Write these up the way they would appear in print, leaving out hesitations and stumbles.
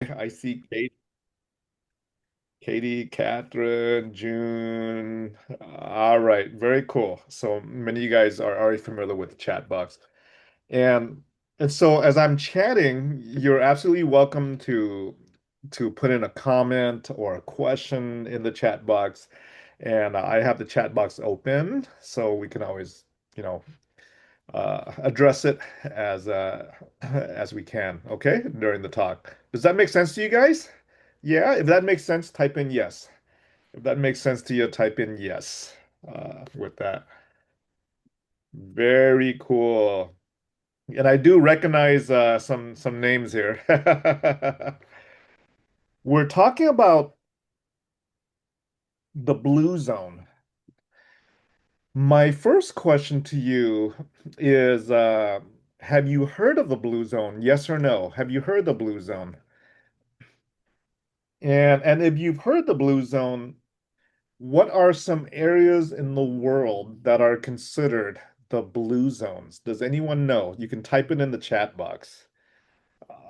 I see Katie, Catherine, June. All right, very cool. So many of you guys are already familiar with the chat box. And and so as I'm chatting, you're absolutely welcome to put in a comment or a question in the chat box. And I have the chat box open, so we can always, you know, address it as we can, okay, during the talk. Does that make sense to you guys? Yeah, if that makes sense, type in yes. If that makes sense to you, type in yes with that. Very cool. And I do recognize some names here. We're talking about the blue zone. My first question to you is have you heard of the blue zone? Yes or no? Have you heard the blue zone? And if you've heard the blue zone, what are some areas in the world that are considered the blue zones? Does anyone know? You can type it in the chat box.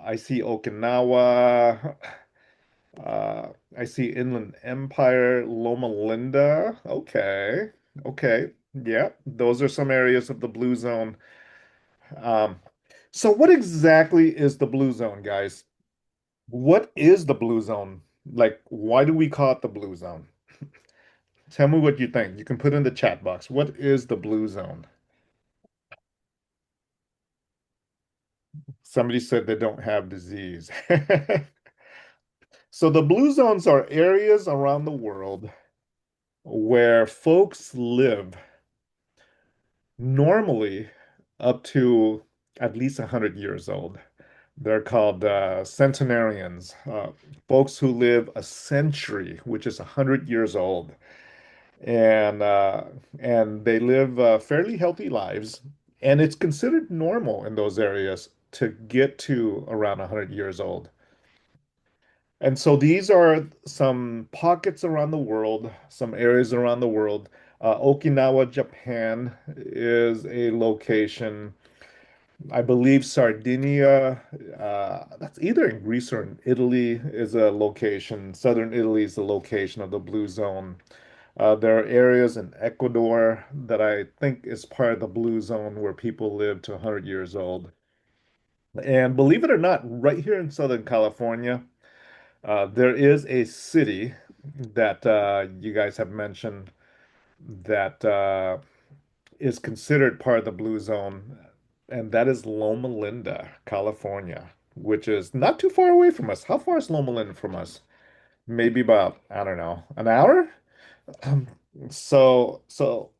I see Okinawa. I see Inland Empire, Loma Linda. Okay. Okay. Yeah, those are some areas of the blue zone. Um, so what exactly is the blue zone, guys? What is the blue zone? Like, why do we call it the blue zone? Tell me what you think. You can put in the chat box. What is the blue zone? Somebody said they don't have disease. So the blue zones are areas around the world where folks live normally up to at least 100 years old. They're called centenarians, folks who live a century, which is 100 years old. And uh, and they live fairly healthy lives, and it's considered normal in those areas to get to around 100 years old. And so these are some pockets around the world, some areas around the world. Okinawa, Japan is a location. I believe Sardinia, that's either in Greece or in Italy, is a location. Southern Italy is the location of the blue zone. There are areas in Ecuador that I think is part of the blue zone where people live to 100 years old. And believe it or not, right here in Southern California, there is a city that you guys have mentioned that is considered part of the blue zone, and that is Loma Linda, California, which is not too far away from us. How far is Loma Linda from us? Maybe about, I don't know, an hour? Um, so, so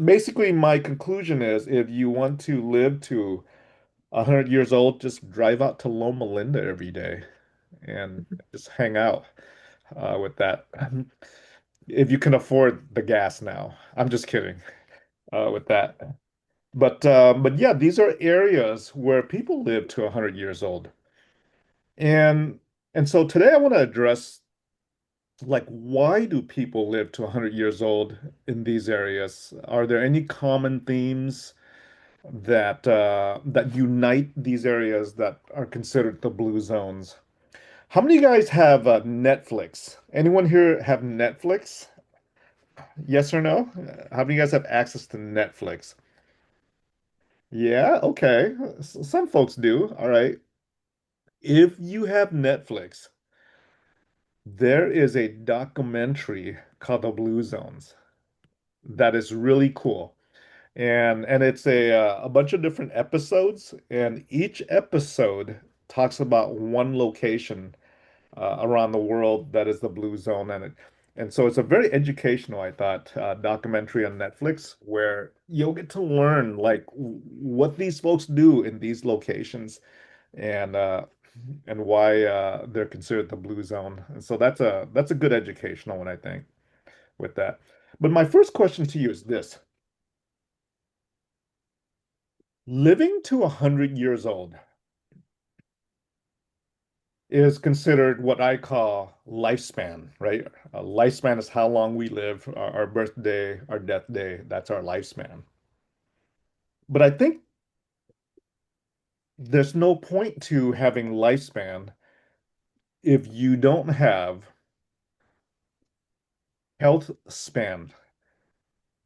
basically, my conclusion is if you want to live to 100 years old, just drive out to Loma Linda every day and just hang out with that. If you can afford the gas now. I'm just kidding with that. But yeah, these are areas where people live to 100 years old. And and so today I want to address like why do people live to 100 years old in these areas? Are there any common themes that unite these areas that are considered the blue zones? How many of you guys have Netflix? Anyone here have Netflix? Yes or no? How many of you guys have access to Netflix? Yeah, okay. Some folks do. All right. If you have Netflix, there is a documentary called The Blue Zones that is really cool. And it's a bunch of different episodes, and each episode talks about one location around the world that is the blue zone, and so it's a very educational, I thought, documentary on Netflix where you'll get to learn like what these folks do in these locations and why they're considered the blue zone. And so that's a good educational one, I think, with that. But my first question to you is this. Living to 100 years old is considered what I call lifespan, right? A lifespan is how long we live, our birthday, our death day, that's our lifespan. But I think there's no point to having lifespan If you don't have health span,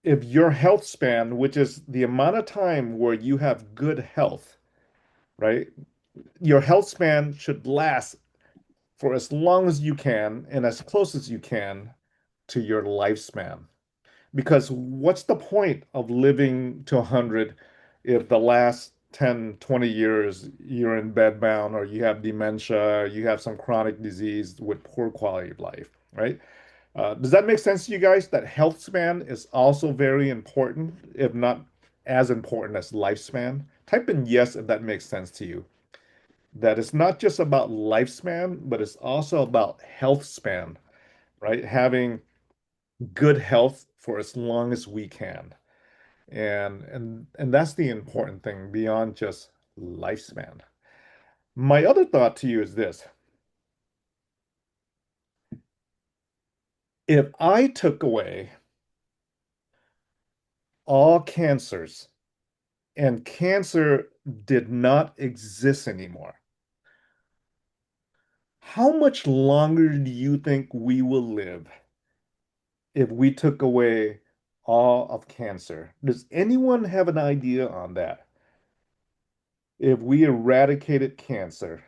if your health span, which is the amount of time where you have good health, right? Your health span should last for as long as you can and as close as you can to your lifespan. Because what's the point of living to 100 if the last 10, 20 years you're in bed bound or you have dementia, you have some chronic disease with poor quality of life, right? Does that make sense to you guys? That health span is also very important, if not as important as lifespan? Type in yes if that makes sense to you. That it's not just about lifespan, but it's also about health span, right? Having good health for as long as we can. And that's the important thing beyond just lifespan. My other thought to you is this. If I took away all cancers and cancer did not exist anymore, how much longer do you think we will live if we took away all of cancer? Does anyone have an idea on that? If we eradicated cancer,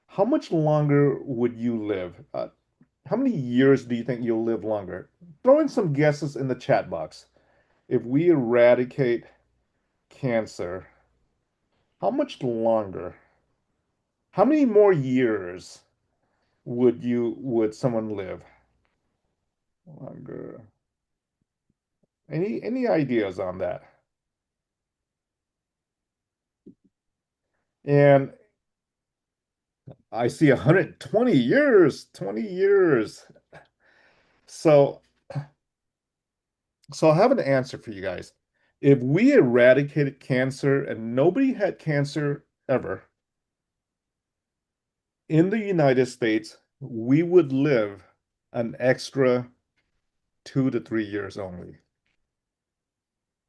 how much longer would you live? How many years do you think you'll live longer? Throw in some guesses in the chat box. If we eradicate cancer, how much longer? How many more years would someone live? Longer. Any ideas on that? And I see 120 years, 20 years. So so I have an answer for you guys. If we eradicated cancer and nobody had cancer ever in the United States, we would live an extra 2 to 3 years only.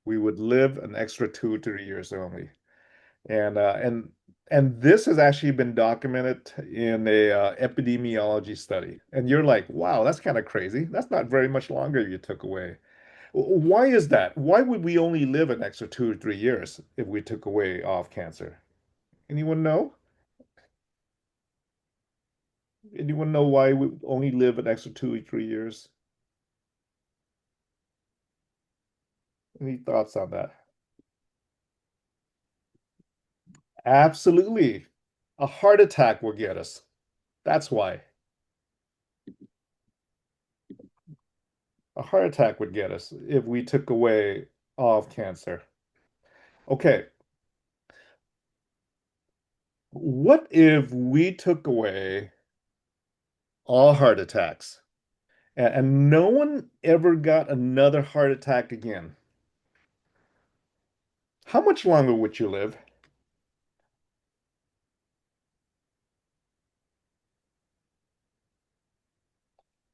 We would live an extra 2 to 3 years only. And uh, and and this has actually been documented in a epidemiology study. And you're like, wow, that's kind of crazy. That's not very much longer you took away. Why is that? Why would we only live an extra 2 or 3 years if we took away off cancer? Anyone know? Anyone know why we only live an extra 2 or 3 years? Any thoughts on that? Absolutely. A heart attack will get us. That's why. A heart attack would get us if we took away all of cancer. Okay, what if we took away all heart attacks and no one ever got another heart attack again? How much longer would you live?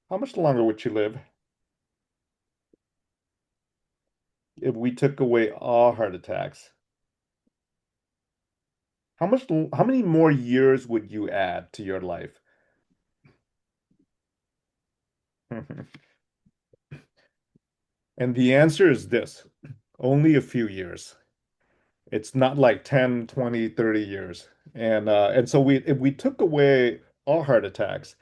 How much longer would you live if we took away all heart attacks? How many more years would you add to your life? And the answer is this, only a few years. It's not like 10, 20, 30 years. And so we if we took away all heart attacks,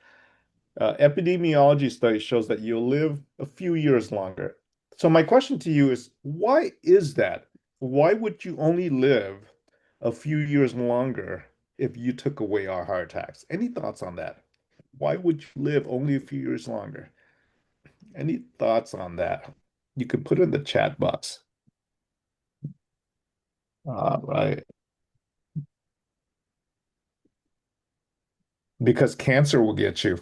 epidemiology study shows that you'll live a few years longer. So my question to you is, why is that? Why would you only live a few years longer if you took away our heart attacks? Any thoughts on that? Why would you live only a few years longer? Any thoughts on that? You could put in the chat box. All right. Because cancer will get you,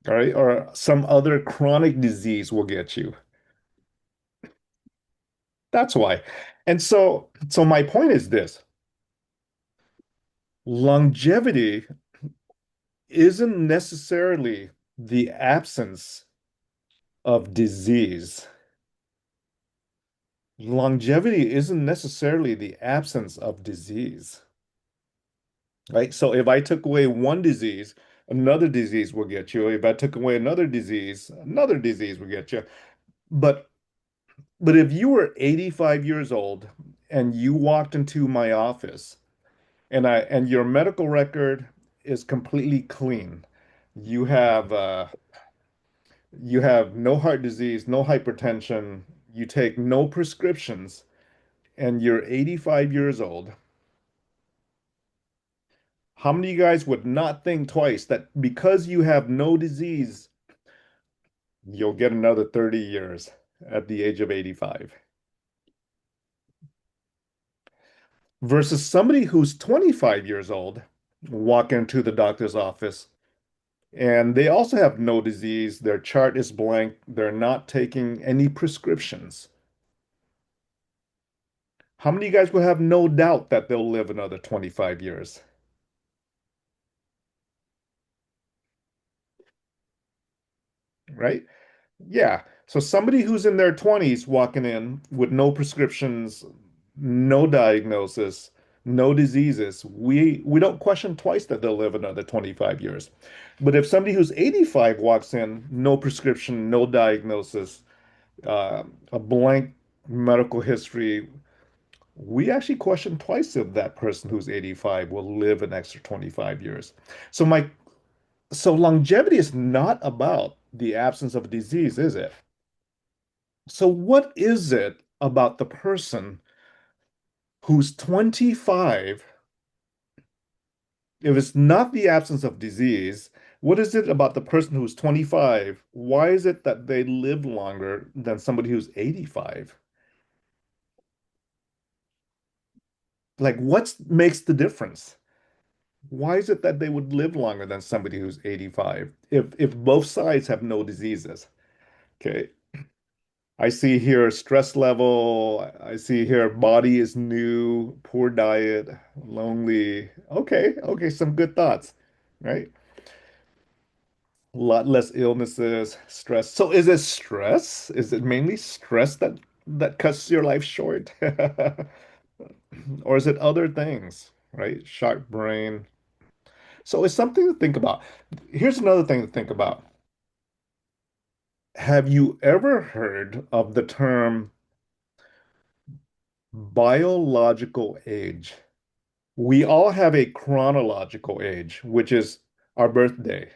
all right? Or some other chronic disease will get you. That's why. And so my point is this. Longevity isn't necessarily the absence of disease. Longevity isn't necessarily the absence of disease. right? So if I took away one disease, another disease will get you. If I took away another disease will get you. But but if you were 85 years old and you walked into my office and your medical record is completely clean, you have you have no heart disease, no hypertension, you take no prescriptions, and you're 85 years old, how many of you guys would not think twice that because you have no disease, you'll get another 30 years at the age of 85? Versus somebody who's 25 years old, walk into the doctor's office, and they also have no disease, their chart is blank, they're not taking any prescriptions. How many of you guys will have no doubt that they'll live another 25 years, right? Yeah. So somebody who's in their 20s walking in with no prescriptions, no diagnosis, no diseases, we don't question twice that they'll live another 25 years. But if somebody who's 85 walks in, no prescription, no diagnosis, a blank medical history, we actually question twice if that person who's 85 will live an extra 25 years. So so longevity is not about the absence of disease, is it? So what is it about the person who's 25, if it's not the absence of disease, what is it about the person who's 25? Why is it that they live longer than somebody who's 85? Like, what makes the difference? Why is it that they would live longer than somebody who's 85 if both sides have no diseases? Okay. I see here stress level. I see here body is new, poor diet, lonely. Okay, okay, some good thoughts, right? A lot less illnesses, stress. So is it stress? Is it mainly stress that cuts your life short? Or is it other things, right? Sharp brain. So it's something to think about. Here's another thing to think about. Have you ever heard of the term biological age? We all have a chronological age, which is our birthday,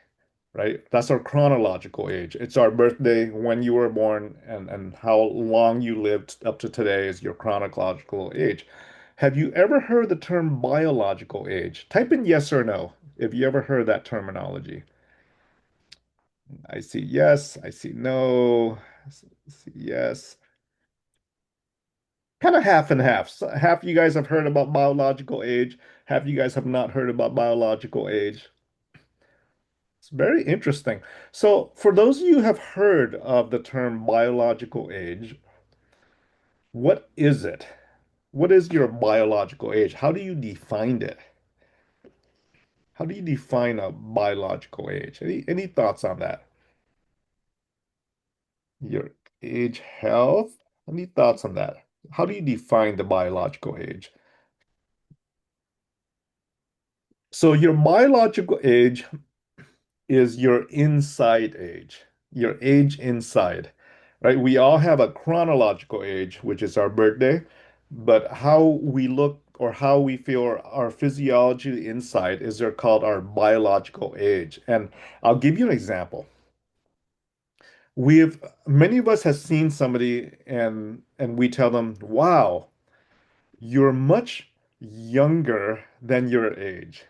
right? That's our chronological age. It's our birthday, when you were born, and how long you lived up to today is your chronological age. Have you ever heard the term biological age? Type in yes or no if you ever heard that terminology. I see yes, I see no, I see yes. Kind of half and half. So half you guys have heard about biological age, half you guys have not heard about biological age. It's very interesting. So, for those of you who have heard of the term biological age, what is it? What is your biological age? How do you define it? How do you define a biological age? Any thoughts on that? Your age, health? Any thoughts on that? How do you define the biological age? So, your biological age is your inside age, your age inside, right? We all have a chronological age, which is our birthday, but how we look or how we feel our physiology inside is they're called our biological age. And I'll give you an example. We've Many of us has seen somebody and we tell them, "Wow, you're much younger than your age."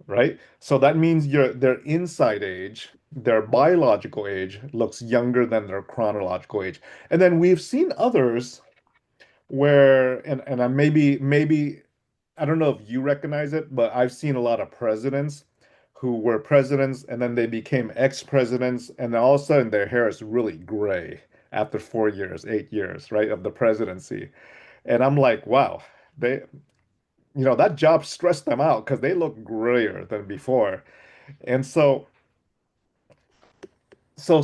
Right? So that means their inside age, their biological age looks younger than their chronological age. And then we've seen others where, and I maybe I don't know if you recognize it, but I've seen a lot of presidents who were presidents and then they became ex-presidents, and all of a sudden their hair is really gray after 4 years, 8 years, right, of the presidency. And I'm like, wow, they, that job stressed them out because they look grayer than before. And so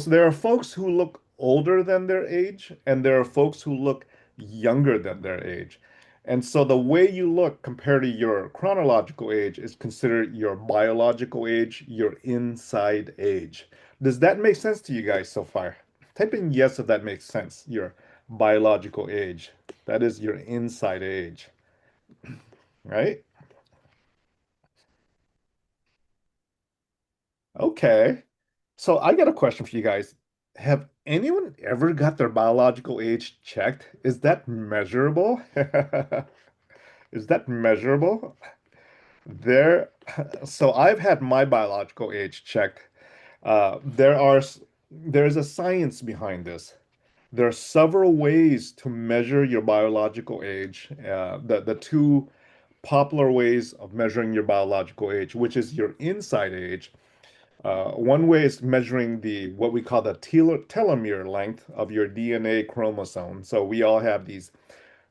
there are folks who look older than their age, and there are folks who look younger than their age. And so the way you look compared to your chronological age is considered your biological age, your inside age. Does that make sense to you guys so far? Type in yes if that makes sense. Your biological age. That is your inside age, right? Okay. So I got a question for you guys. Have anyone ever got their biological age checked? Is that measurable? Is that measurable? There, so I've had my biological age checked. There's a science behind this. There are several ways to measure your biological age. The two popular ways of measuring your biological age, which is your inside age. One way is measuring the what we call the telomere length of your DNA chromosome. So we all have these,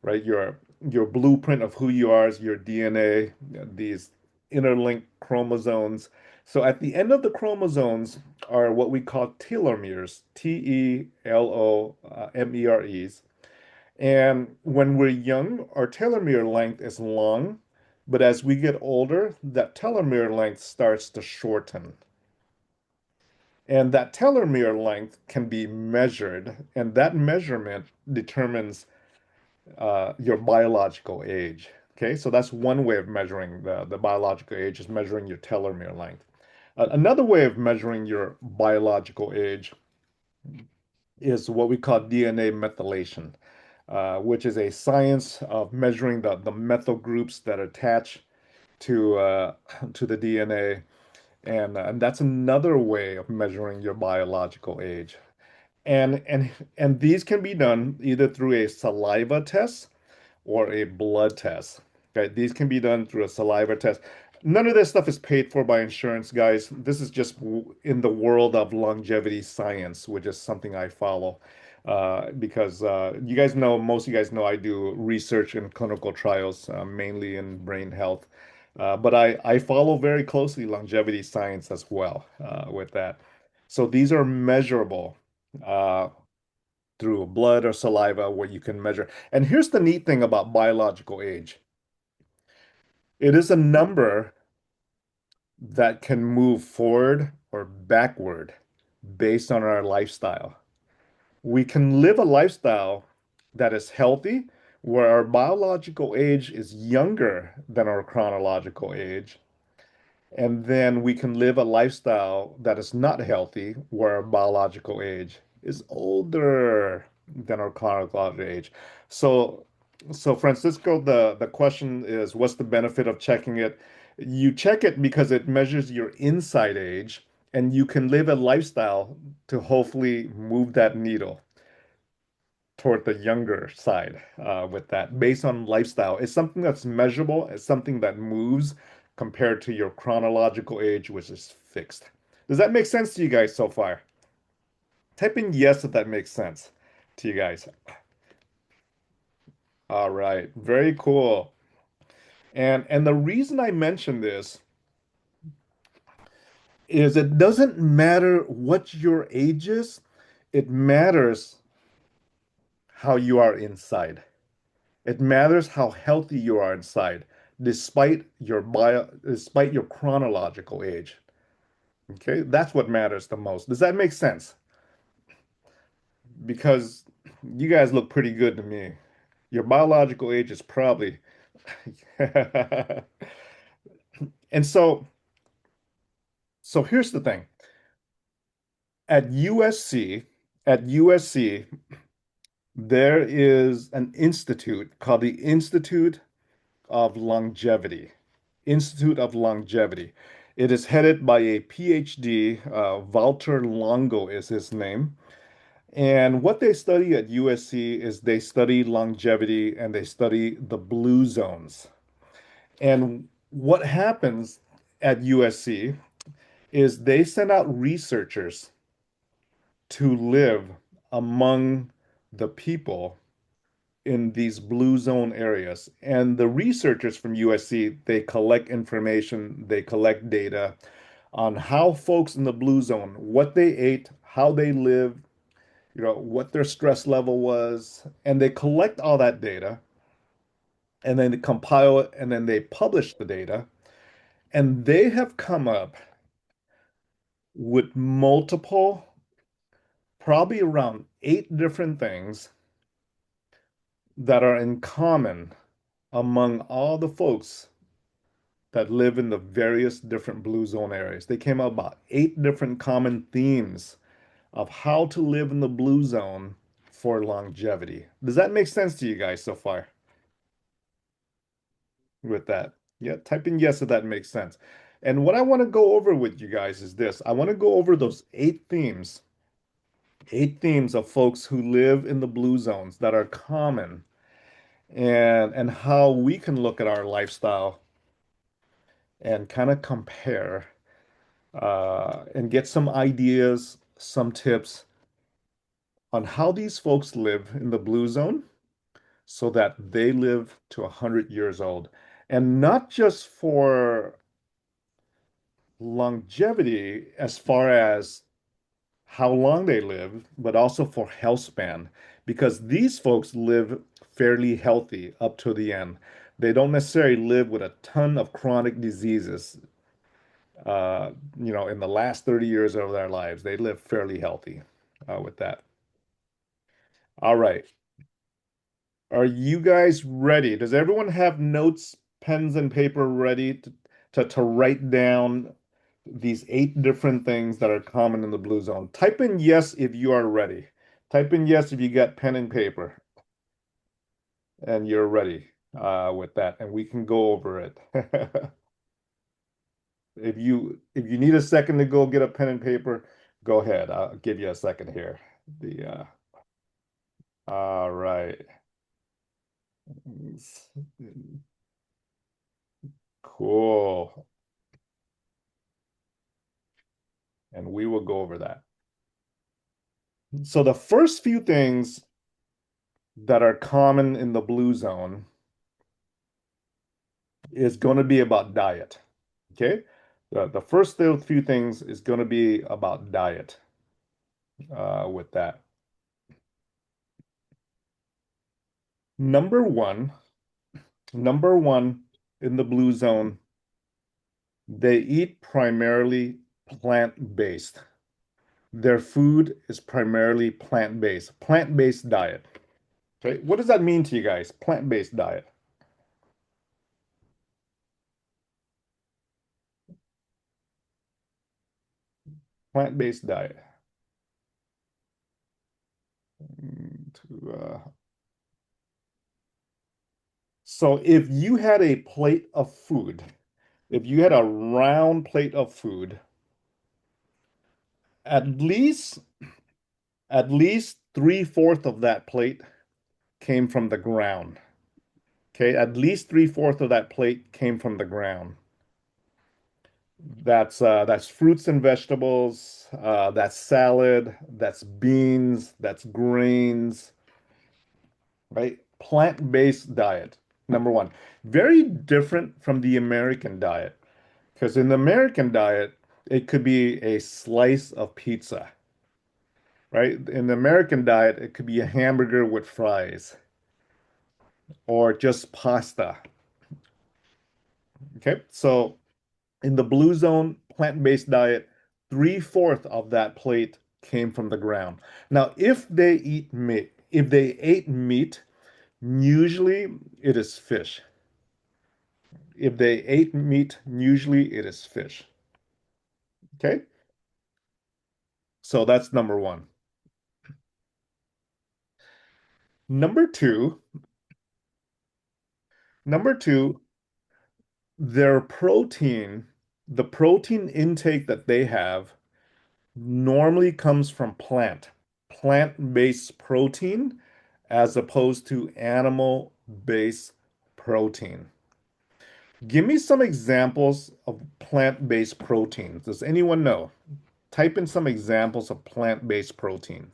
right? Your blueprint of who you are is your DNA, these interlinked chromosomes. So at the end of the chromosomes are what we call telomeres, telomeres. And when we're young, our telomere length is long, but as we get older, that telomere length starts to shorten. And that telomere length can be measured, and that measurement determines your biological age. Okay, so that's one way of measuring the biological age is measuring your telomere length. Another way of measuring your biological age is what we call DNA methylation, which is a science of measuring the methyl groups that attach to to the DNA, and that's another way of measuring your biological age. And these can be done either through a saliva test or a blood test. Okay, these can be done through a saliva test. None of this stuff is paid for by insurance, guys. This is just in the world of longevity science, which is something I follow. Because you guys know, most of you guys know I do research and clinical trials, mainly in brain health. But I follow very closely longevity science as well with that. So these are measurable. Uh, Through blood or saliva where you can measure. And here's the neat thing about biological age. It is a number that can move forward or backward based on our lifestyle. We can live a lifestyle that is healthy, where our biological age is younger than our chronological age, and then we can live a lifestyle that is not healthy, where our biological age is older than our chronological age. So, so Francisco, the question is, what's the benefit of checking it? You check it because it measures your inside age, and you can live a lifestyle to hopefully move that needle toward the younger side with that based on lifestyle. It's something that's measurable, it's something that moves compared to your chronological age, which is fixed. Does that make sense to you guys so far? Type in yes if that makes sense to you guys. All right, very cool. And the reason I mention this is it doesn't matter what your age is, it matters how you are inside. It matters how healthy you are inside, despite your chronological age. Okay, that's what matters the most. Does that make sense? Because you guys look pretty good to me. Your biological age is probably and so here's the thing. At USC, at USC, there is an institute called the Institute of Longevity. Institute of Longevity. It is headed by a PhD. Walter Longo is his name. And what they study at USC is they study longevity and they study the blue zones. And what happens at USC is they send out researchers to live among the people in these blue zone areas. And the researchers from USC, they collect information, they collect data on how folks in the blue zone, what they ate, how they lived, what their stress level was, and they collect all that data and then they compile it, and then they publish the data. And they have come up with multiple, probably around 8 different things that are in common among all the folks that live in the various different blue zone areas. They came up about 8 different common themes of how to live in the blue zone for longevity. Does that make sense to you guys so far with that? Yeah, type in yes if that makes sense. And what I want to go over with you guys is this. I want to go over those 8 themes of folks who live in the blue zones that are common and how we can look at our lifestyle and kind of compare and get some ideas, some tips on how these folks live in the blue zone so that they live to 100 years old. And not just for longevity as far as how long they live, but also for health span, because these folks live fairly healthy up to the end. They don't necessarily live with a ton of chronic diseases, in the last 30 years of their lives. They live fairly healthy with that. All right. Are you guys ready? Does everyone have notes, pens, and paper ready to write down these 8 different things that are common in the blue zone? Type in yes if you are ready. Type in yes if you got pen and paper and you're ready with that, and we can go over it. If you need a second to go get a pen and paper, go ahead. I'll give you a second here. The all right. Cool. And we will go over that. So the first few things that are common in the blue zone is going to be about diet. Okay. The first few things is going to be about diet with that. Number one, number one in the blue zone, they eat primarily plant-based. Their food is primarily plant-based, plant-based diet. Okay. What does that mean to you guys? Plant-based diet, plant-based diet. To So if you had a plate of food, if you had a round plate of food, at least at least 3/4 of that plate came from the ground. Okay, at least 3/4 of that plate came from the ground. That's fruits and vegetables, that's salad, that's beans, that's grains, right? Plant-based diet, number one. Very different from the American diet. Because in the American diet, it could be a slice of pizza, right? In the American diet, it could be a hamburger with fries or just pasta. Okay. So in the blue zone plant-based diet, 3/4 of that plate came from the ground. Now, if they ate meat, usually it is fish. If they ate meat, usually it is fish. Okay. So that's number one. Number two, number two, their protein, the protein intake that they have normally comes from plant-based protein, as opposed to animal-based protein. Give me some examples of plant-based proteins. Does anyone know? Type in some examples of plant-based protein.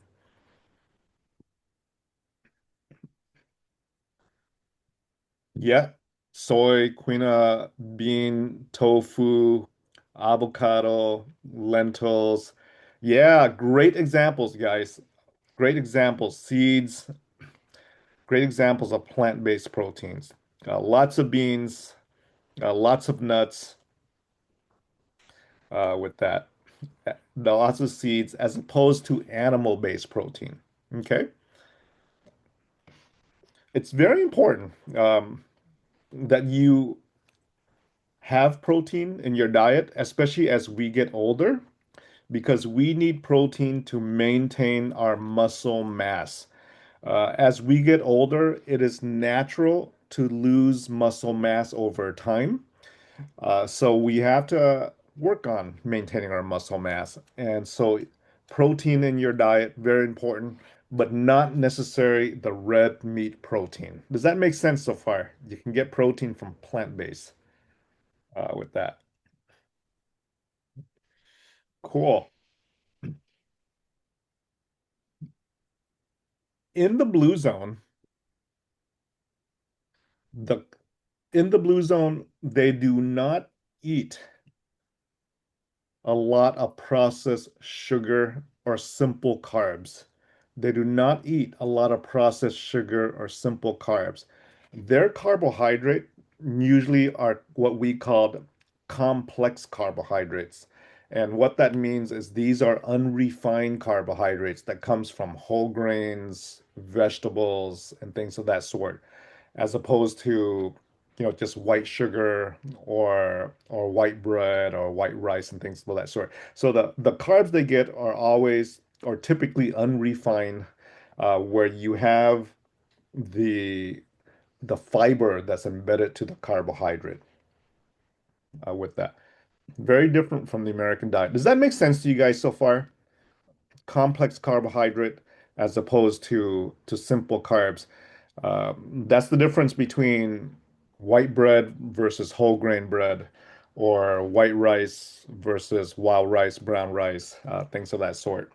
Yeah, soy, quinoa, bean, tofu, avocado, lentils. Yeah, great examples, guys. Great examples. Seeds, great examples of plant-based proteins. Lots of beans, lots of nuts with that. Lots of seeds as opposed to animal-based protein. Okay? It's very important that you have protein in your diet, especially as we get older, because we need protein to maintain our muscle mass. As we get older, it is natural to lose muscle mass over time. So we have to work on maintaining our muscle mass. And so protein in your diet, very important, but not necessarily the red meat protein. Does that make sense so far? You can get protein from plant-based with that. Cool. In the blue zone, the in the blue zone, they do not eat a lot of processed sugar or simple carbs. They do not eat a lot of processed sugar or simple carbs. Their carbohydrate usually are what we call complex carbohydrates. And what that means is these are unrefined carbohydrates that comes from whole grains, vegetables, and things of that sort, as opposed to just white sugar or white bread or white rice and things of that sort. So the carbs they get are always or typically unrefined, where you have the the fiber that's embedded to the carbohydrate with that. Very different from the American diet. Does that make sense to you guys so far? Complex carbohydrate as opposed to simple carbs. That's the difference between white bread versus whole grain bread, or white rice versus wild rice, brown rice, things of that sort.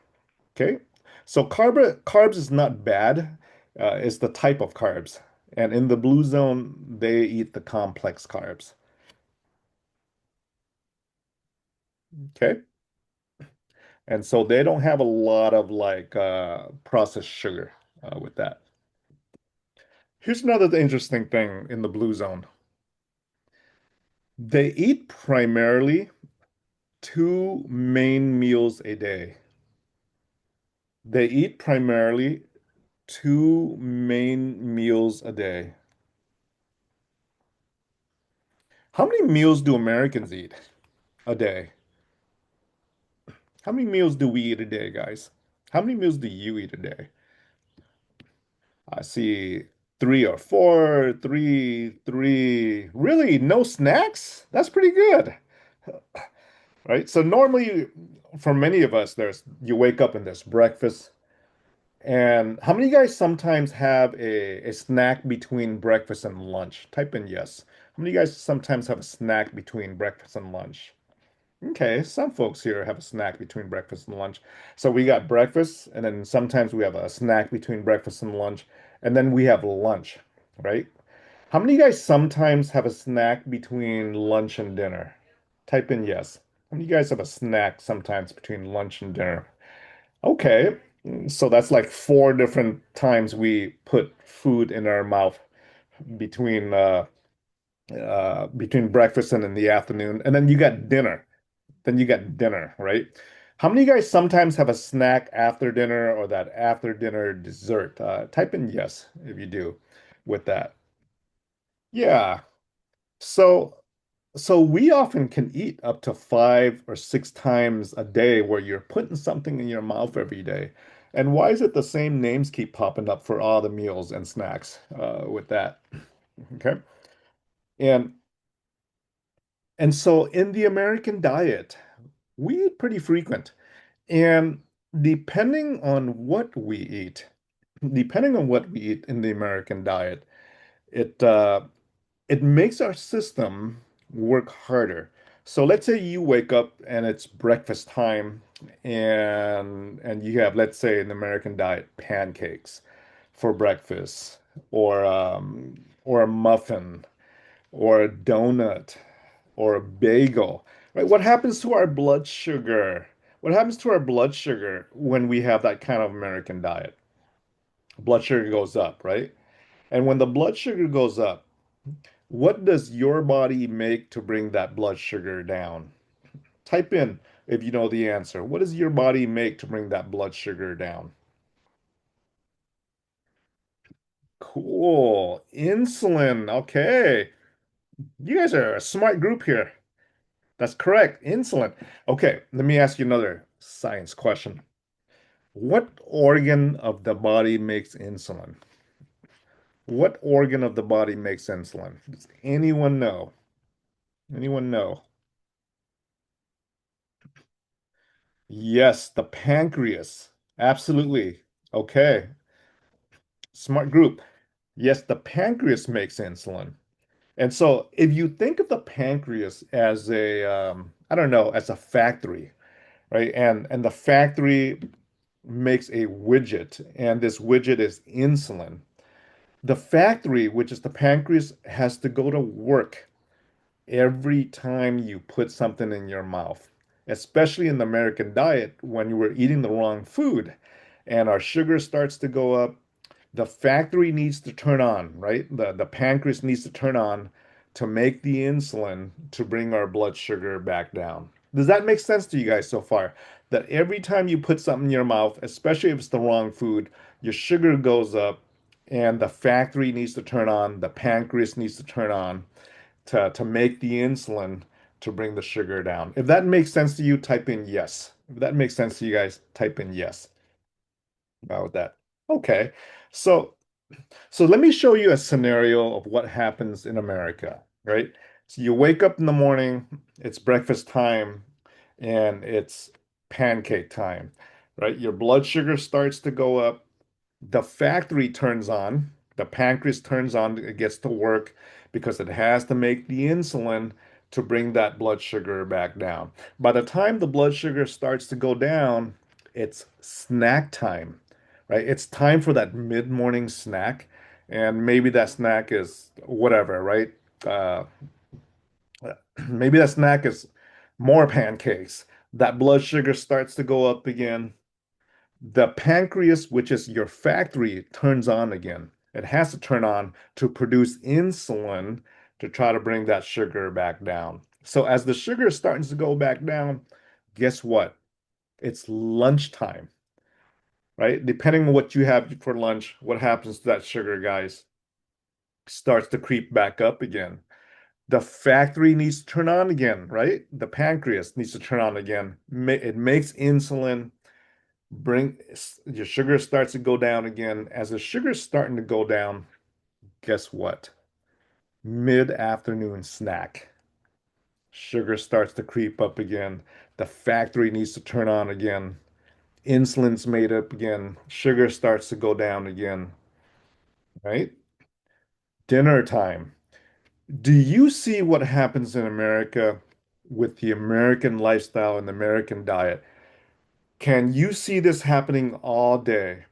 Okay, so carbs is not bad. It's the type of carbs, and in the blue zone, they eat the complex carbs. Okay, and so they don't have a lot of like processed sugar with that. Here's another interesting thing in the blue zone. They eat primarily two main meals a day. They eat primarily two main meals a day. How many meals do Americans eat a day? How many meals do we eat a day, guys? How many meals do you eat a day? I see three or four, three. Really, no snacks? That's pretty good, right? So normally, for many of us, there's you wake up and there's breakfast. And how many of you guys sometimes have a snack between breakfast and lunch? Type in yes. How many of you guys sometimes have a snack between breakfast and lunch? Okay, some folks here have a snack between breakfast and lunch. So we got breakfast, and then sometimes we have a snack between breakfast and lunch, and then we have lunch, right? How many of you guys sometimes have a snack between lunch and dinner? Type in yes. How many of you guys have a snack sometimes between lunch and dinner? Okay, so that's like four different times we put food in our mouth between between breakfast and in the afternoon, and then you got dinner. Then you got dinner, right? How many of you guys sometimes have a snack after dinner or that after dinner dessert? Type in yes if you do with that. Yeah. So so we often can eat up to 5 or 6 times a day where you're putting something in your mouth every day. And why is it the same names keep popping up for all the meals and snacks with that? Okay. And and so in the American diet, we eat pretty frequent. And depending on what we eat, depending on what we eat in the American diet, it it makes our system work harder. So let's say you wake up and it's breakfast time and you have, let's say, an American diet, pancakes for breakfast or a muffin or a donut or a bagel. Right? What happens to our blood sugar? What happens to our blood sugar when we have that kind of American diet? Blood sugar goes up, right? And when the blood sugar goes up, What does your body make to bring that blood sugar down? Type in if you know the answer. What does your body make to bring that blood sugar down? Cool. Insulin. Okay. You guys are a smart group here. That's correct. Insulin. Okay, let me ask you another science question. What organ of the body makes insulin? What organ of the body makes insulin? Does anyone know? Anyone know? Yes, the pancreas. Absolutely. Okay. Smart group. Yes, the pancreas makes insulin. And so if you think of the pancreas as a, I don't know, as a factory, right? And the factory makes a widget, and this widget is insulin. The factory, which is the pancreas, has to go to work every time you put something in your mouth, especially in the American diet when you were eating the wrong food and our sugar starts to go up. The factory needs to turn on, right? The pancreas needs to turn on to make the insulin to bring our blood sugar back down. Does that make sense to you guys so far? That every time you put something in your mouth, especially if it's the wrong food, your sugar goes up and the factory needs to turn on, the pancreas needs to turn on to make the insulin to bring the sugar down. If that makes sense to you, type in yes. If that makes sense to you guys, type in yes about that. Okay. So so let me show you a scenario of what happens in America, right? So you wake up in the morning, it's breakfast time, and it's pancake time, right? Your blood sugar starts to go up, the factory turns on, the pancreas turns on, it gets to work because it has to make the insulin to bring that blood sugar back down. By the time the blood sugar starts to go down, it's snack time, right? It's time for that mid-morning snack. And maybe that snack is whatever, right? Uh, maybe that snack is more pancakes. That blood sugar starts to go up again. The pancreas, which is your factory, turns on again. It has to turn on to produce insulin to try to bring that sugar back down. So as the sugar is starting to go back down, guess what? It's lunchtime, right? Depending on what you have for lunch, what happens to that sugar, guys? Starts to creep back up again. The factory needs to turn on again, right? The pancreas needs to turn on again. It makes insulin bring your sugar starts to go down again. As the sugar's starting to go down, guess what? Mid-afternoon snack. Sugar starts to creep up again. The factory needs to turn on again. Insulin's made up again. Sugar starts to go down again, right? Dinner time. Do you see what happens in America with the American lifestyle and the American diet? Can you see this happening all day?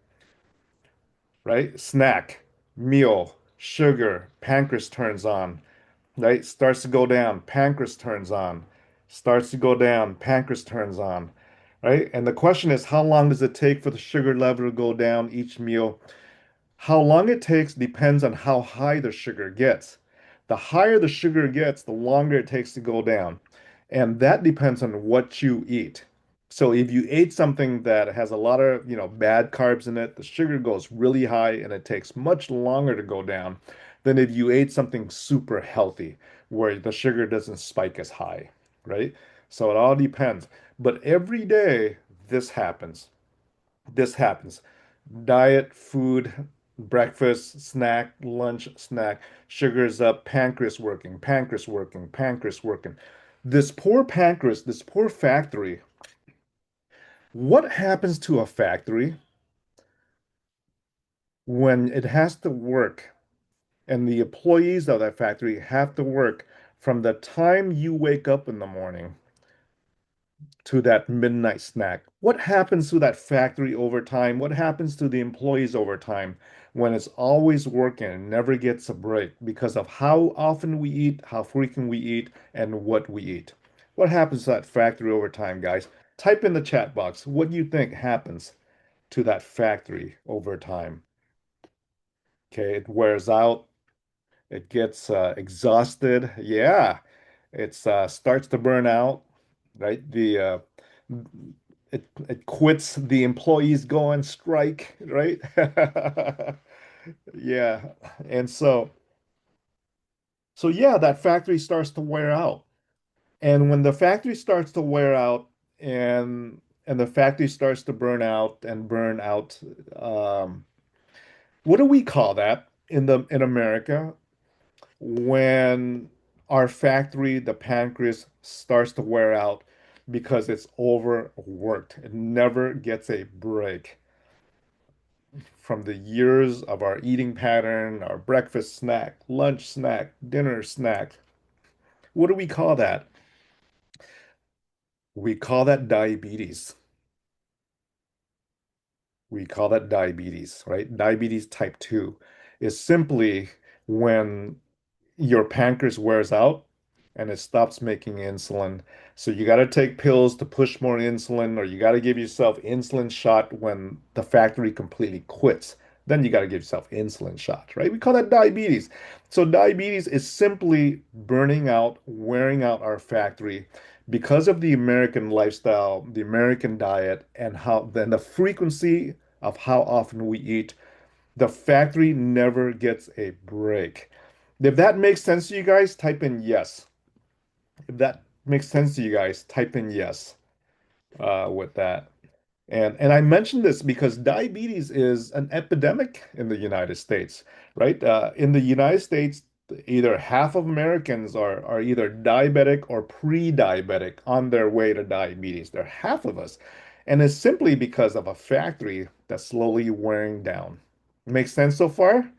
Right? Snack, meal, sugar, pancreas turns on, right? Starts to go down, pancreas turns on, starts to go down, pancreas turns on, right? And the question is, how long does it take for the sugar level to go down each meal? How long it takes depends on how high the sugar gets. The higher the sugar gets, the longer it takes to go down. And that depends on what you eat. So if you ate something that has a lot of, bad carbs in it, the sugar goes really high and it takes much longer to go down than if you ate something super healthy where the sugar doesn't spike as high, right? So it all depends. But every day this happens. This happens. Diet, food, breakfast, snack, lunch, snack, sugar's up, pancreas working, pancreas working, pancreas working. This poor pancreas, this poor factory, what happens to a factory when it has to work and the employees of that factory have to work from the time you wake up in the morning to that midnight snack? What happens to that factory over time? What happens to the employees over time when it's always working and never gets a break because of how often we eat, how frequent we eat, and what we eat? What happens to that factory over time, guys? Type in the chat box what you think happens to that factory over time. Okay, it wears out, It gets exhausted. Yeah, it's starts to burn out, right? It quits. The employees go on strike, right? Yeah, and so yeah, that factory starts to wear out. And when the factory starts to wear out and the factory starts to burn out, um, what do we call that in America when our factory, the pancreas, starts to wear out because it's overworked? It never gets a break from the years of our eating pattern, our breakfast snack, lunch snack, dinner snack. What do we call that? We call that diabetes. We call that diabetes, right? Diabetes type 2 is simply when your pancreas wears out and it stops making insulin. So you got to take pills to push more insulin, or you got to give yourself insulin shot when the factory completely quits. Then you got to give yourself insulin shot, right? We call that diabetes. So diabetes is simply burning out, wearing out our factory because of the American lifestyle, the American diet, and how then the frequency of how often we eat. The factory never gets a break. If that makes sense to you guys, type in yes. If that makes sense to you guys, type in yes with that. And I mention this because diabetes is an epidemic in the United States, right? In the United States, either half of Americans are either diabetic or pre-diabetic on their way to diabetes. They're half of us. And it's simply because of a factory that's slowly wearing down. Makes sense so far?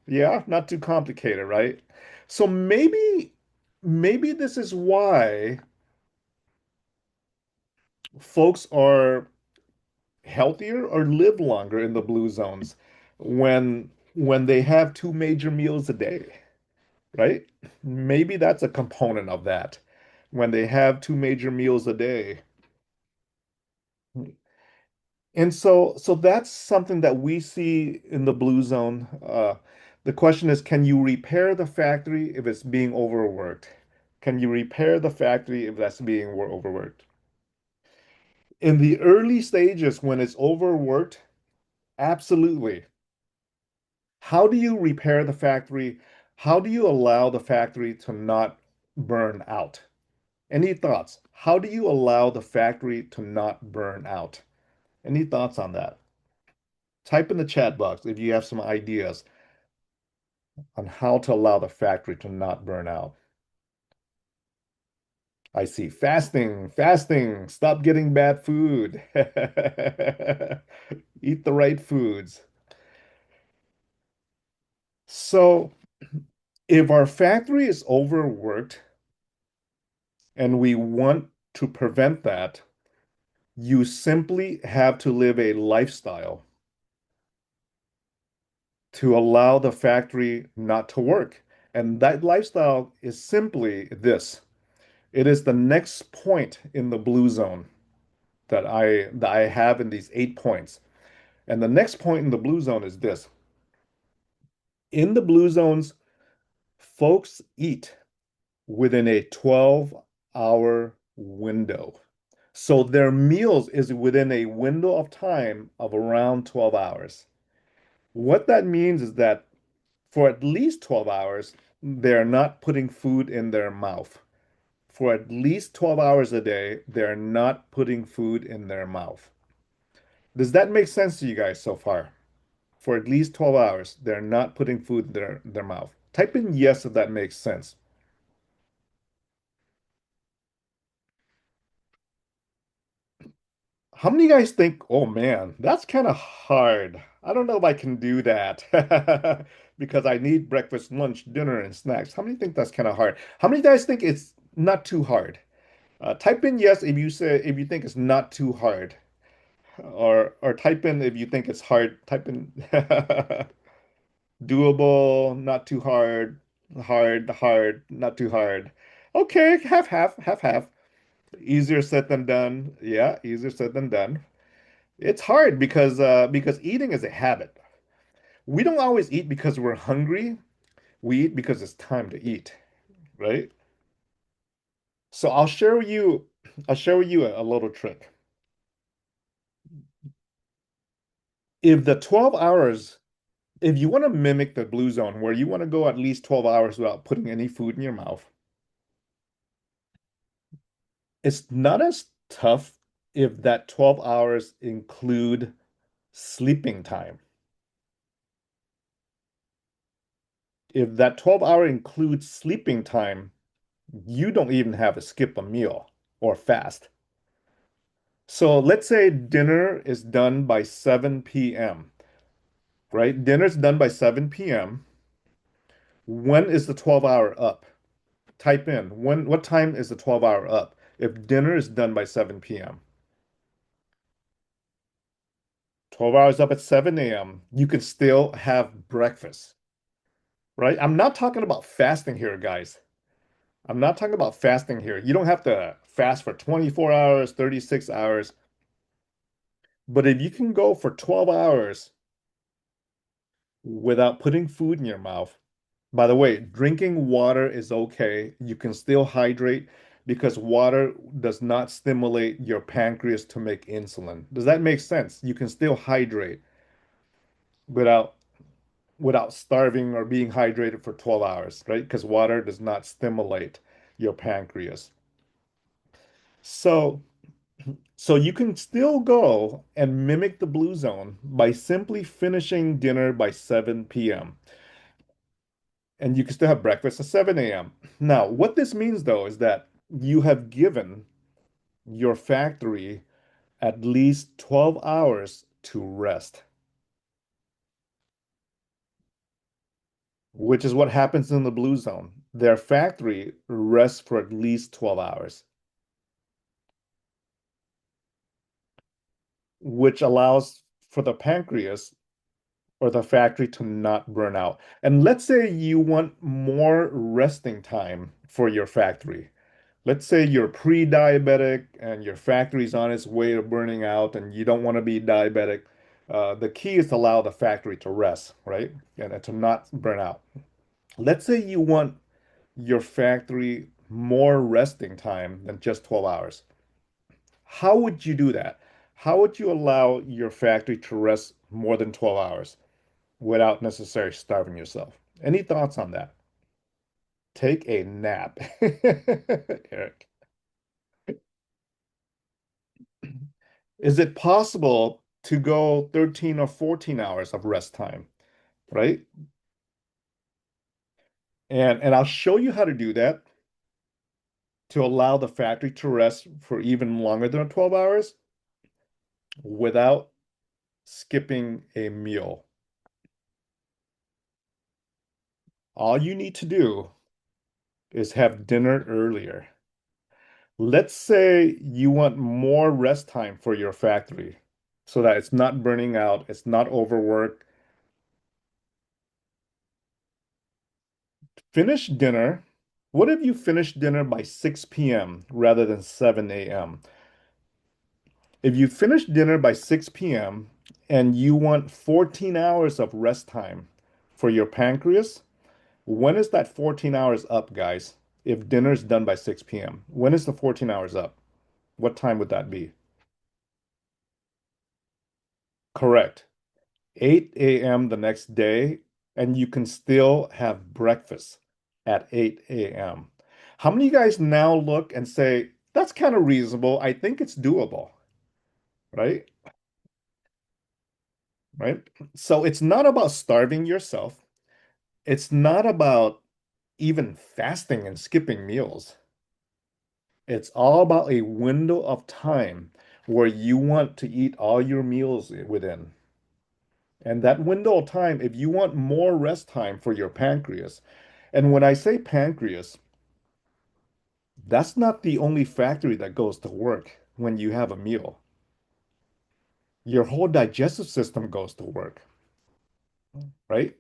Yeah, not too complicated, right? So maybe this is why folks are healthier or live longer in the blue zones when they have two major meals a day, right? Maybe that's a component of that. When they have two major meals a day. And so that's something that we see in the blue zone. The question is, can you repair the factory if it's being overworked? Can you repair the factory if that's being overworked? In the early stages, when it's overworked, absolutely. How do you repair the factory? How do you allow the factory to not burn out? Any thoughts? How do you allow the factory to not burn out? Any thoughts on that? Type in the chat box if you have some ideas on how to allow the factory to not burn out. I see fasting, fasting, stop getting bad food. Eat the right foods. So, if our factory is overworked and we want to prevent that, you simply have to live a lifestyle to allow the factory not to work. And that lifestyle is simply this. It is the next point in the blue zone that I have in these 8 points. And the next point in the blue zone is this. In the blue zones, folks eat within a 12-hour window. So their meals is within a window of time of around 12 hours. What that means is that for at least 12 hours, they're not putting food in their mouth. For at least 12 hours a day, they're not putting food in their mouth. Does that make sense to you guys so far? For at least 12 hours, they're not putting food in their mouth. Type in yes if that makes sense. How many of you guys think, oh man, that's kind of hard. I don't know if I can do that because I need breakfast, lunch, dinner, and snacks. How many think that's kind of hard? How many guys think it's not too hard? Type in yes if you think it's not too hard, or type in if you think it's hard. Type in doable, not too hard, hard, not too hard. Okay, half. Easier said than done. Yeah, easier said than done. It's hard because eating is a habit. We don't always eat because we're hungry. We eat because it's time to eat, right? So I'll share with you a little trick. If the 12 hours, if you want to mimic the blue zone where you want to go at least 12 hours without putting any food in your mouth, it's not as tough if that 12 hours include sleeping time. If that 12-hour includes sleeping time, you don't even have to skip a meal or fast. So let's say dinner is done by 7 p.m., right? Dinner's done by 7 p.m. When is the 12-hour up? Type in what time is the 12-hour up if dinner is done by 7 p.m. 12 hours up at 7 a.m. You can still have breakfast, right? I'm not talking about fasting here, guys. I'm not talking about fasting here. You don't have to fast for 24 hours, 36 hours. But if you can go for 12 hours without putting food in your mouth, by the way, drinking water is okay. You can still hydrate because water does not stimulate your pancreas to make insulin. Does that make sense? You can still hydrate without starving or being hydrated for 12 hours, right? Because water does not stimulate your pancreas. So So you can still go and mimic the blue zone by simply finishing dinner by 7 p.m. And you can still have breakfast at 7 a.m. Now, what this means though is that you have given your factory at least 12 hours to rest, which is what happens in the blue zone. Their factory rests for at least 12 hours, which allows for the pancreas or the factory to not burn out. And let's say you want more resting time for your factory. Let's say you're pre-diabetic and your factory's on its way to burning out and you don't want to be diabetic. The key is to allow the factory to rest, right? And to not burn out. Let's say you want your factory more resting time than just 12 hours. How would you do that? How would you allow your factory to rest more than 12 hours without necessarily starving yourself? Any thoughts on that? Take a nap. Eric, is it possible to go 13 or 14 hours of rest time, right? And I'll show you how to do that to allow the factory to rest for even longer than 12 hours without skipping a meal. All you need to do is have dinner earlier. Let's say you want more rest time for your factory so that it's not burning out, it's not overworked. Finish dinner. What if you finish dinner by 6 p.m. rather than 7 a.m.? If you finish dinner by 6 p.m. and you want 14 hours of rest time for your pancreas, when is that 14 hours up, guys? If dinner's done by 6 p.m., when is the 14 hours up? What time would that be? Correct. 8 a.m. the next day, and you can still have breakfast at 8 a.m. How many of you guys now look and say, that's kind of reasonable. I think it's doable, right? Right? So it's not about starving yourself. It's not about even fasting and skipping meals. It's all about a window of time where you want to eat all your meals within. And that window of time, if you want more rest time for your pancreas, and when I say pancreas, that's not the only factory that goes to work when you have a meal. Your whole digestive system goes to work, right?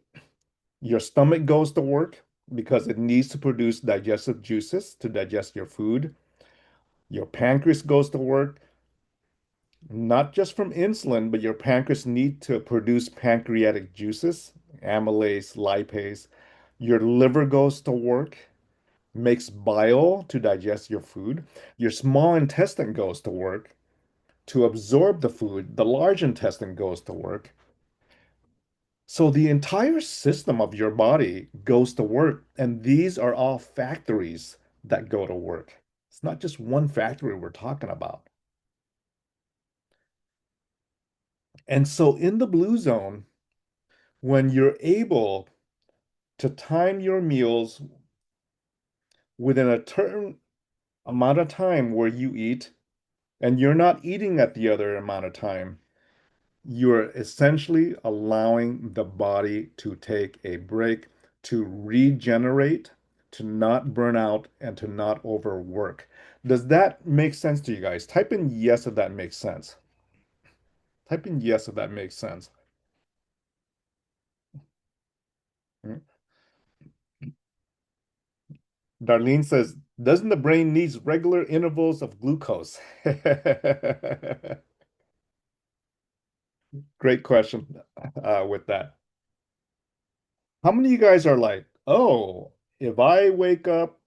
Your stomach goes to work because it needs to produce digestive juices to digest your food. Your pancreas goes to work not just from insulin, but your pancreas need to produce pancreatic juices, amylase, lipase. Your liver goes to work, makes bile to digest your food. Your small intestine goes to work to absorb the food. The large intestine goes to work. So the entire system of your body goes to work, and these are all factories that go to work. It's not just one factory we're talking about. And so in the blue zone, when you're able to time your meals within a certain amount of time where you eat, and you're not eating at the other amount of time, you're essentially allowing the body to take a break, to regenerate, to not burn out, and to not overwork. Does that make sense to you guys? Type in yes if that makes sense. Type in yes if that makes sense. Mm. Darlene says, doesn't the brain needs regular intervals of glucose? Great question with that. How many of you guys are like, oh, if I wake up,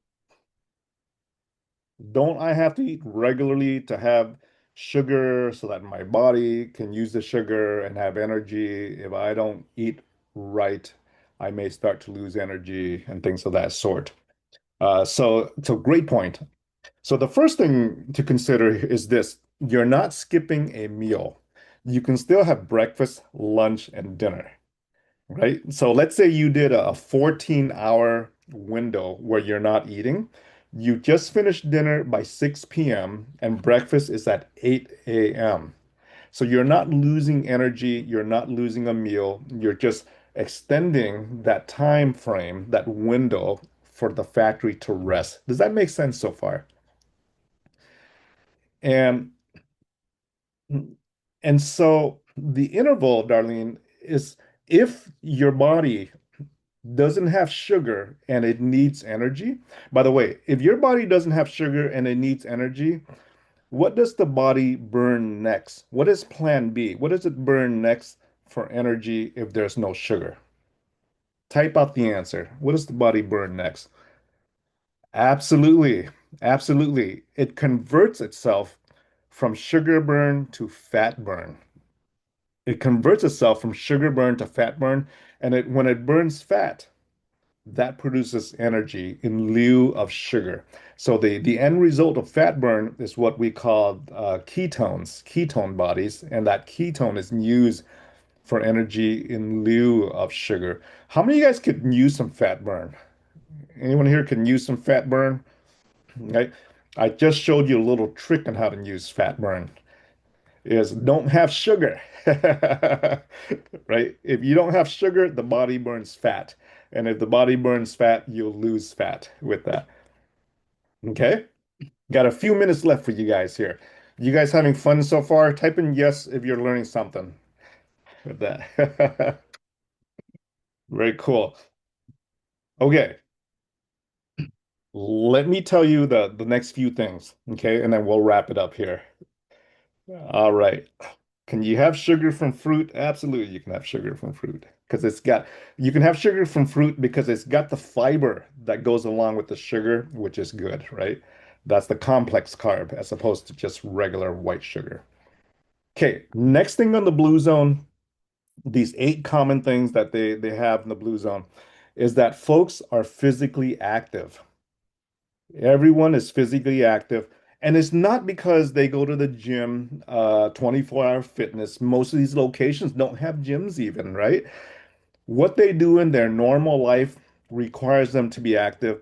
don't I have to eat regularly to have sugar so that my body can use the sugar and have energy? If I don't eat right, I may start to lose energy and things of that sort. So great point. So the first thing to consider is this: you're not skipping a meal. You can still have breakfast, lunch, and dinner. Right? So let's say you did a 14-hour window where you're not eating. You just finished dinner by 6 p.m. and breakfast is at 8 a.m. So you're not losing energy, you're not losing a meal, you're just extending that time frame, that window for the factory to rest. Does that make sense so far? And and so the interval, Darlene, is if your body doesn't have sugar and it needs energy. By the way, if your body doesn't have sugar and it needs energy, what does the body burn next? What is plan B? What does it burn next for energy if there's no sugar? Type out the answer. What does the body burn next? Absolutely. Absolutely. It converts itself from sugar burn to fat burn. It converts itself from sugar burn to fat burn, and when it burns fat, that produces energy in lieu of sugar. So the end result of fat burn is what we call ketones, ketone bodies, and that ketone is used for energy in lieu of sugar. How many of you guys could use some fat burn? Anyone here can use some fat burn? I, I just showed you a little trick on how to use fat burn. Is don't have sugar. Right? If you don't have sugar, the body burns fat. And if the body burns fat, you'll lose fat with that. Okay? Got a few minutes left for you guys here. You guys having fun so far? Type in yes if you're learning something with that. Very cool. Okay, let me tell you the next few things, okay? And then we'll wrap it up here. All right. Can you have sugar from fruit? Absolutely, you can have sugar from fruit because you can have sugar from fruit because it's got the fiber that goes along with the sugar, which is good, right? That's the complex carb as opposed to just regular white sugar. Okay, next thing on the blue zone, these 8 common things that they have in the blue zone is that folks are physically active. Everyone is physically active. And it's not because they go to the gym, 24-hour fitness. Most of these locations don't have gyms even, right? What they do in their normal life requires them to be active.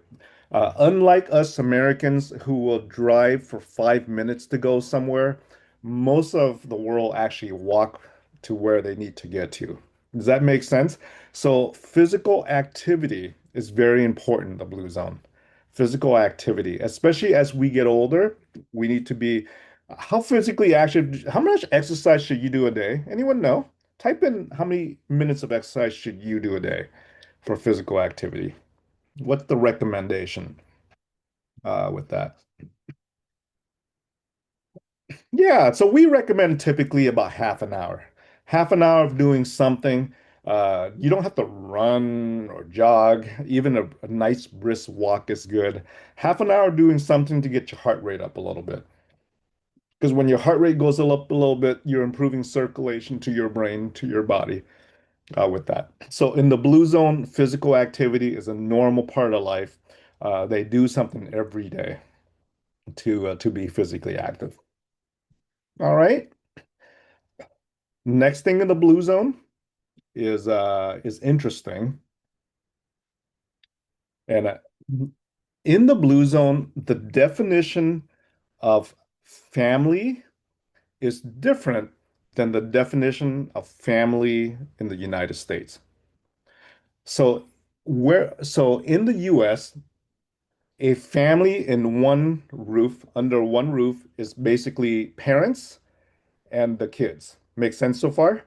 Unlike us Americans who will drive for 5 minutes to go somewhere, most of the world actually walk to where they need to get to. Does that make sense? So physical activity is very important in the blue zone. Physical activity, especially as we get older, we need to be how physically active, how much exercise should you do a day? Anyone know? Type in how many minutes of exercise should you do a day for physical activity? What's the recommendation with that? Yeah, so we recommend typically about half an hour. Half an hour of doing something. You don't have to run or jog. Even a nice brisk walk is good. Half an hour doing something to get your heart rate up a little bit. Because when your heart rate goes up a little bit, you're improving circulation to your brain, to your body with that. So in the blue zone, physical activity is a normal part of life. They do something every day to be physically active. All right. Next thing in the blue zone is interesting. And in the blue zone, the definition of family is different than the definition of family in the United States. So in the US, a family in one roof, under one roof, is basically parents and the kids. Make sense so far?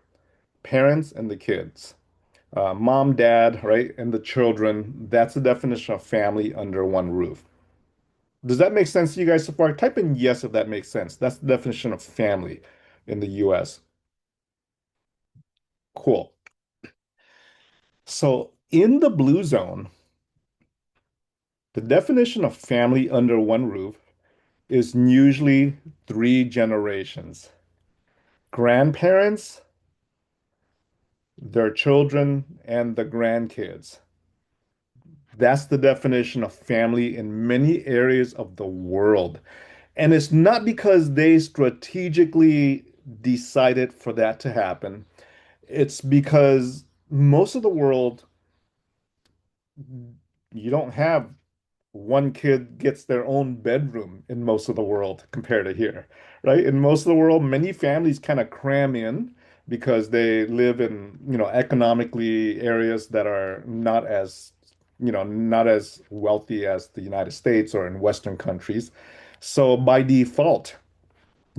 Parents and the kids. Mom, dad, right? And the children. That's the definition of family under one roof. Does that make sense to you guys so far? Type in yes if that makes sense. That's the definition of family in the US. Cool. So in the blue zone, the definition of family under one roof is usually three generations: grandparents, their children, and the grandkids. That's the definition of family in many areas of the world. And it's not because they strategically decided for that to happen. It's because most of the world, you don't have one kid gets their own bedroom in most of the world compared to here, right? In most of the world, many families kind of cram in because they live in, economically areas that are not as wealthy as the United States or in Western countries. So by default,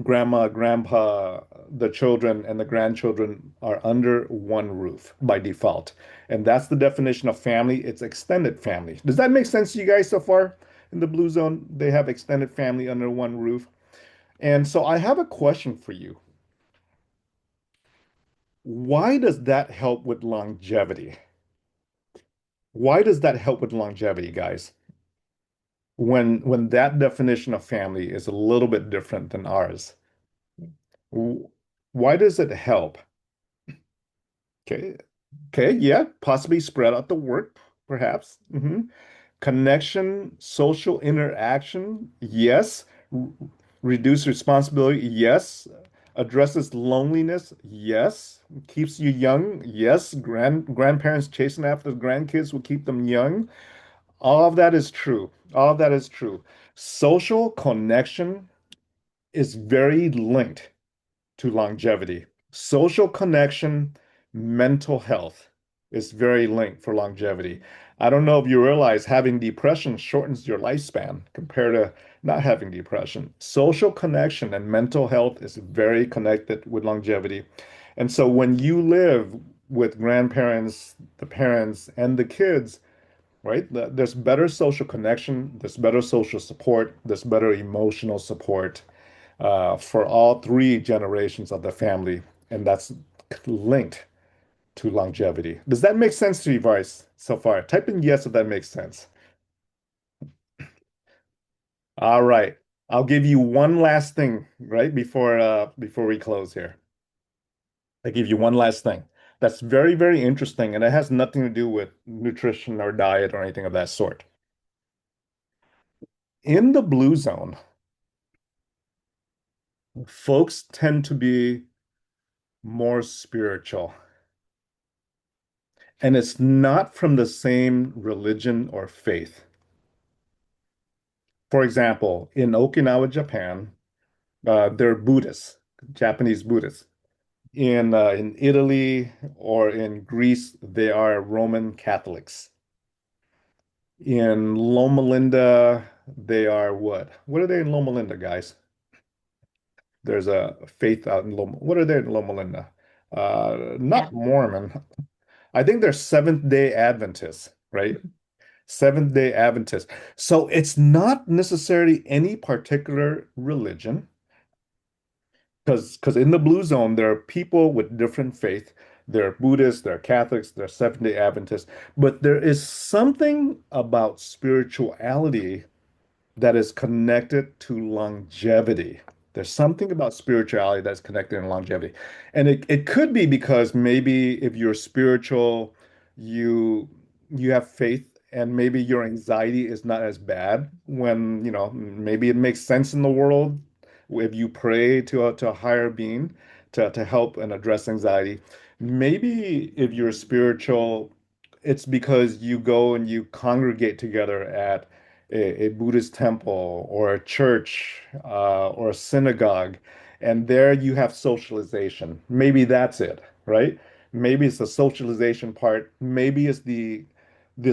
grandma, grandpa, the children, and the grandchildren are under one roof by default. And that's the definition of family. It's extended family. Does that make sense to you guys so far? In the blue zone, they have extended family under one roof. And so I have a question for you. Why does that help with longevity? Why does that help with longevity, guys? When that definition of family is a little bit different than ours. Why does it help? Okay. Okay, yeah, possibly spread out the work, perhaps. Connection, social interaction, yes. Reduce responsibility, yes. Addresses loneliness, yes. Keeps you young, yes. Grandparents chasing after the grandkids will keep them young. All of that is true. All of that is true. Social connection is very linked to longevity. Social connection, mental health is very linked for longevity. I don't know if you realize having depression shortens your lifespan compared to not having depression. Social connection and mental health is very connected with longevity. And so when you live with grandparents, the parents, and the kids, right, there's better social connection, there's better social support, there's better emotional support for all three generations of the family, and that's linked to longevity. Does that make sense to you, Vice, so far? Type in yes if that makes sense. All right. I'll give you one last thing, right, before we close here. I give you one last thing. That's very, very interesting, and it has nothing to do with nutrition or diet or anything of that sort. In the blue zone, folks tend to be more spiritual. And it's not from the same religion or faith. For example, in Okinawa, Japan, they're Buddhists, Japanese Buddhists. In Italy or in Greece, they are Roman Catholics. In Loma Linda, they are what? What are they in Loma Linda, guys? There's a faith out in Loma. What are they in Loma Linda? Not Mormon. I think they're Seventh-day Adventists, right? Seventh-day Adventist. So it's not necessarily any particular religion, because in the blue zone there are people with different faith. They're Buddhists, they're Catholics, they're Seventh-day Adventists, but there is something about spirituality that is connected to longevity. There's something about spirituality that's connected in longevity. And it could be because maybe if you're spiritual, you you have faith and maybe your anxiety is not as bad when, maybe it makes sense in the world if you pray to a higher being to help and address anxiety. Maybe if you're spiritual, it's because you go and you congregate together at a Buddhist temple or a church or a synagogue, and there you have socialization. Maybe that's it, right? Maybe it's the socialization part. Maybe it's the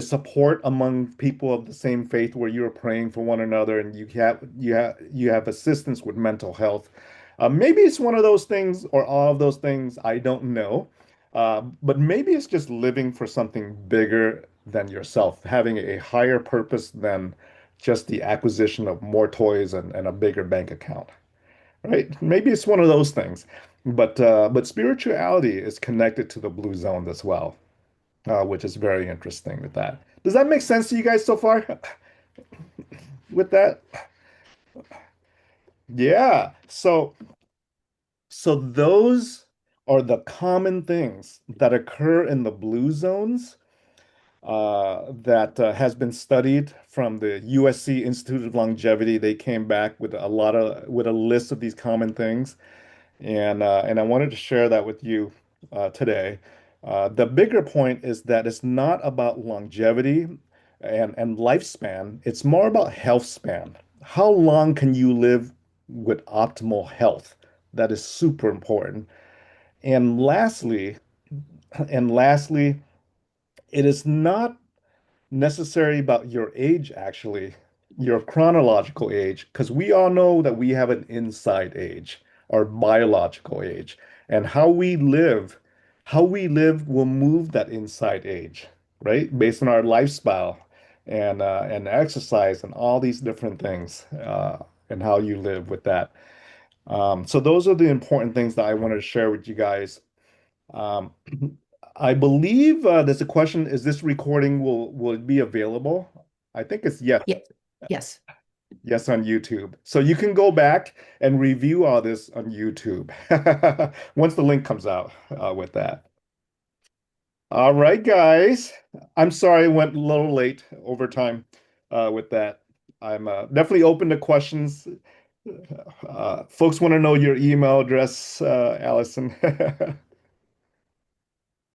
support among people of the same faith where you're praying for one another and you have assistance with mental health. Maybe it's one of those things or all of those things. I don't know. But maybe it's just living for something bigger than yourself, having a higher purpose than just the acquisition of more toys and a bigger bank account, right? Maybe it's one of those things. But spirituality is connected to the blue zone as well, which is very interesting with that. Does that make sense to you guys so far with that? Yeah. So those are the common things that occur in the blue zones that has been studied from the USC Institute of Longevity. They came back with a list of these common things, and I wanted to share that with you today. The bigger point is that it's not about longevity and lifespan. It's more about health span. How long can you live with optimal health? That is super important. And lastly, and lastly, it is not necessary about your age, actually, your chronological age, because we all know that we have an inside age, our biological age, and how we live will move that inside age, right? Based on our lifestyle and exercise and all these different things, and how you live with that. So those are the important things that I wanted to share with you guys. Um, I believe there's a question, is this recording will it be available? I think it's yes, Yeah. Yes. yes on YouTube. So you can go back and review all this on YouTube once the link comes out with that. All right, guys. I'm sorry I went a little late over time with that. I'm definitely open to questions. Folks want to know your email address, Allison.